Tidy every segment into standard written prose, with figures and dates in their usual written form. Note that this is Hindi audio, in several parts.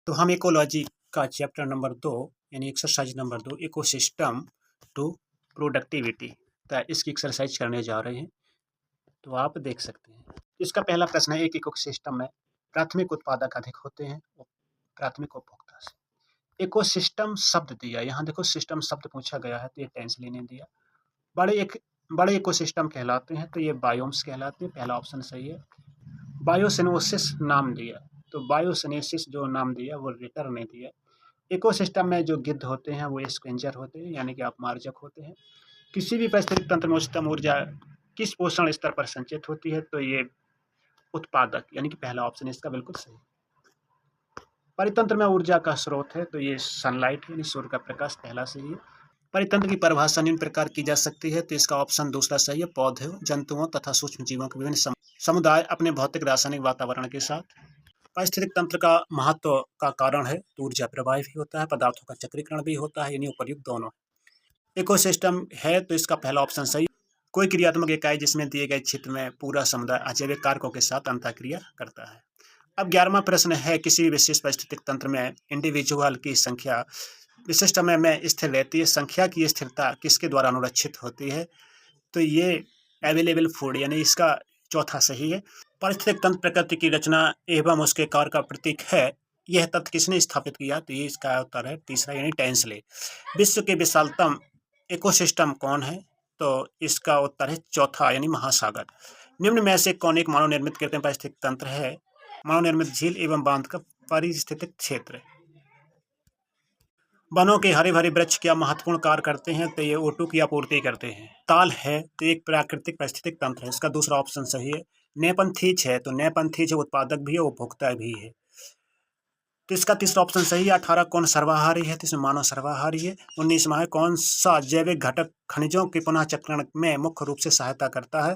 तो हम इकोलॉजी का चैप्टर नंबर 2 यानी exercise number 2 ecosystem to productivity का इसकी एक्सरसाइज करने जा रहे हैं। तो आप देख सकते हैं इसका पहला प्रश्न है, एक इकोसिस्टम में प्राथमिक उत्पादक अधिक होते हैं और प्राथमिक उपभोक्ता से। इकोसिस्टम शब्द दिया, यहाँ देखो सिस्टम शब्द पूछा गया है तो ये टेंस लेने दिया। बड़े इकोसिस्टम कहलाते हैं तो ये बायोम्स कहलाते हैं, पहला ऑप्शन सही है। बायोसिनोसिस नाम दिया, तो बायोसिनेसिस जो नाम दिया वो रिटर ने दिया। इकोसिस्टम में जो गिद्ध होते हैं वो स्क्वेंजर होते हैं यानी कि अपमार्जक होते हैं। किसी भी पारिस्थितिक तंत्र में उच्चतम ऊर्जा किस पोषण स्तर पर संचित होती है, तो ये उत्पादक यानी कि पहला ऑप्शन इसका बिल्कुल सही। परितंत्र में ऊर्जा का स्रोत है तो ये सनलाइट यानी सूर्य का प्रकाश, पहला सही है। परितंत्र की परिभाषा निम्न प्रकार की जा सकती है, तो इसका ऑप्शन दूसरा सही है। पौधों, जंतुओं तथा सूक्ष्म जीवों के विभिन्न समुदाय अपने भौतिक रासायनिक वातावरण के साथ। पारिस्थितिक तंत्र का महत्व का कारण है तो ऊर्जा प्रवाह भी होता है, पदार्थों का चक्रीकरण भी होता है, यानी उपर्युक्त दोनों। इकोसिस्टम है तो इसका पहला ऑप्शन सही। कोई क्रियात्मक इकाई जिसमें दिए गए क्षेत्र में पूरा समुदाय अजैविक कारकों के साथ अंतःक्रिया करता है। अब 11वां प्रश्न है, किसी भी विशेष पारिस्थितिक तंत्र में इंडिविजुअल की संख्या विशिष्ट समय में स्थिर रहती है। संख्या की स्थिरता किसके द्वारा अनुरक्षित होती है, तो ये अवेलेबल फूड यानी इसका चौथा सही है। पारिस्थितिक तंत्र प्रकृति की रचना एवं उसके कार्य का प्रतीक है, यह तथ्य किसने स्थापित किया, तो ये इसका उत्तर है तीसरा यानी टेंसले। विश्व के विशालतम इकोसिस्टम कौन है, तो इसका उत्तर है चौथा यानी महासागर। निम्न में से कौन एक मानव निर्मित कृत्रिम पारिस्थितिक तंत्र है, मानव निर्मित झील एवं बांध का पारिस्थितिक क्षेत्र। वनों के हरे भरे वृक्ष क्या महत्वपूर्ण कार्य करते हैं, तो ये O2 की आपूर्ति करते हैं। ताल है तो एक प्राकृतिक पारिस्थितिक तंत्र है, इसका दूसरा ऑप्शन सही है। नेपंथीज है तो नेपंथीज उत्पादक भी है, उपभोक्ता भी है, तो इसका तीसरा ऑप्शन सही है। 18 कौन सर्वाहारी है, तो इसमें मानव सर्वाहारी है। 19वां है, कौन सा जैविक घटक खनिजों के पुनः चक्रण में मुख्य रूप से सहायता करता है,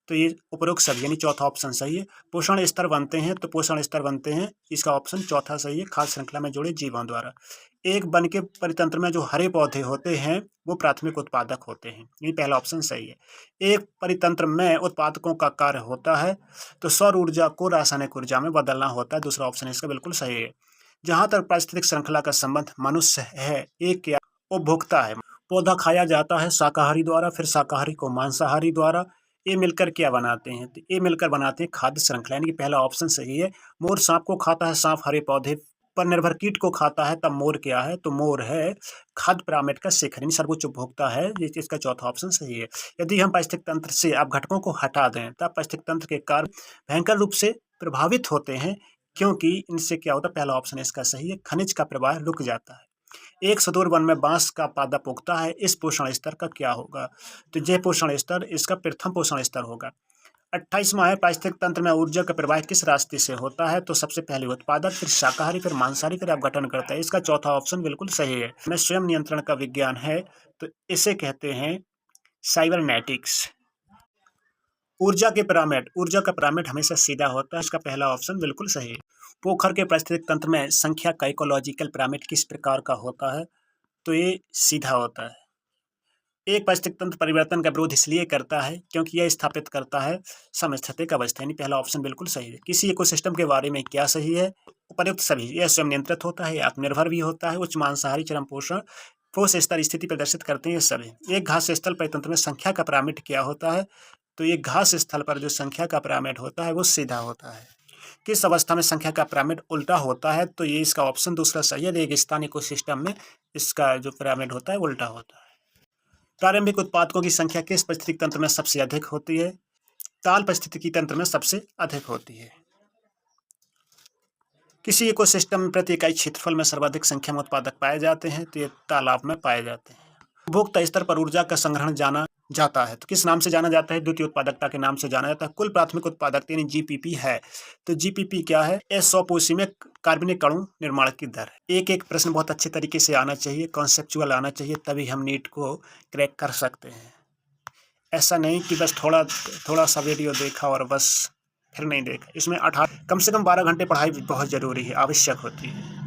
तो ये उपरोक्त सभी यानी चौथा ऑप्शन सही है। पोषण स्तर बनते हैं, तो पोषण स्तर बनते हैं, इसका ऑप्शन चौथा सही है, खाद्य श्रृंखला में जुड़े जीवों द्वारा। एक वन के परितंत्र में जो हरे पौधे होते हैं वो प्राथमिक उत्पादक होते हैं, ये पहला ऑप्शन सही है। एक परितंत्र में उत्पादकों का कार्य होता है तो सौर ऊर्जा को रासायनिक ऊर्जा में बदलना होता है, दूसरा ऑप्शन इसका बिल्कुल सही है। जहाँ तक पारिस्थितिक श्रृंखला का संबंध मनुष्य है, एक क्या उपभोक्ता है। पौधा खाया जाता है शाकाहारी द्वारा, फिर शाकाहारी को मांसाहारी द्वारा, ये मिलकर क्या बनाते हैं, तो ये मिलकर बनाते हैं खाद्य श्रृंखला, यानी कि पहला ऑप्शन सही है। मोर सांप को खाता है, सांप हरे पौधे पर निर्भर कीट को खाता है, तब मोर क्या है, तो मोर है खाद्य पिरामिड का शिखर यानी सर्वोच्च उपभोक्ता है, इसका चौथा ऑप्शन सही है। यदि हम पारिस्थितिक तंत्र से अब घटकों को हटा दें तब पारिस्थितिक तंत्र के कार्य भयंकर रूप से प्रभावित होते हैं, क्योंकि इनसे क्या होता है, पहला ऑप्शन इसका सही है, खनिज का प्रवाह रुक जाता है। एक सदूर वन में बांस का पादप उगता है, इस पोषण स्तर का क्या होगा, तो यह पोषण स्तर इसका प्रथम पोषण स्तर होगा। 28वां है, पारिस्थितिक तंत्र में ऊर्जा का प्रवाह किस रास्ते से होता है, तो सबसे पहले उत्पादक, फिर शाकाहारी, फिर मांसाहारी, फिर अपघटन करता है, इसका चौथा ऑप्शन बिल्कुल सही है। में स्वयं नियंत्रण का विज्ञान है तो इसे कहते हैं साइबरनेटिक्स। ऊर्जा का पिरामिड हमेशा सीधा होता है, इसका पहला ऑप्शन बिल्कुल सही है। पोखर के पारिस्थितिक तंत्र में संख्या का इकोलॉजिकल पिरामिड किस प्रकार का होता है, तो ये सीधा होता है। एक पारिस्थितिक तंत्र परिवर्तन का विरोध इसलिए करता है क्योंकि यह स्थापित करता है समस्थितिक अवस्था, यानी पहला ऑप्शन बिल्कुल सही है। किसी इकोसिस्टम के बारे में क्या सही है, उपर्युक्त सभी। यह स्वयं नियंत्रित होता है, आत्मनिर्भर भी होता है, उच्च मांसाहारी, चरम पोषण ठोस स्तर स्थिति प्रदर्शित करते हैं सभी। एक घास स्थल परितंत्र में संख्या का पिरामिड क्या होता है, तो एक घास स्थल पर जो संख्या का पिरामिड होता है वो सीधा होता है। किस अवस्था में संख्या का पिरामिड उल्टा होता है, तो ये इसका ऑप्शन दूसरा सही है। रेगिस्तान इकोसिस्टम में इसका जो पिरामिड होता है उल्टा होता है। प्रारंभिक उत्पादकों की संख्या किस पारिस्थितिक तंत्र में सबसे अधिक होती है, ताल पारिस्थितिकी तंत्र में सबसे अधिक होती है। किसी इकोसिस्टम में प्रति इकाई क्षेत्रफल में सर्वाधिक संख्या में उत्पादक पाए जाते हैं, तो ये तालाब में पाए जाते हैं। उपभोक्ता स्तर पर ऊर्जा का संग्रहण जाना जाता है, तो किस नाम से जाना जाता है, द्वितीय उत्पादकता के नाम से जाना जाता है। कुल प्राथमिक उत्पादकता यानी जीपीपी है, तो जीपीपी क्या है, 100 में कार्बनिक अणु निर्माण की दर है। एक एक प्रश्न बहुत अच्छे तरीके से आना चाहिए, कॉन्सेप्चुअल आना चाहिए, तभी हम नीट को क्रैक कर सकते हैं। ऐसा नहीं कि बस थोड़ा सा वीडियो देखा और बस फिर नहीं देखा। इसमें 18 कम से कम 12 घंटे पढ़ाई बहुत जरूरी है, आवश्यक होती है।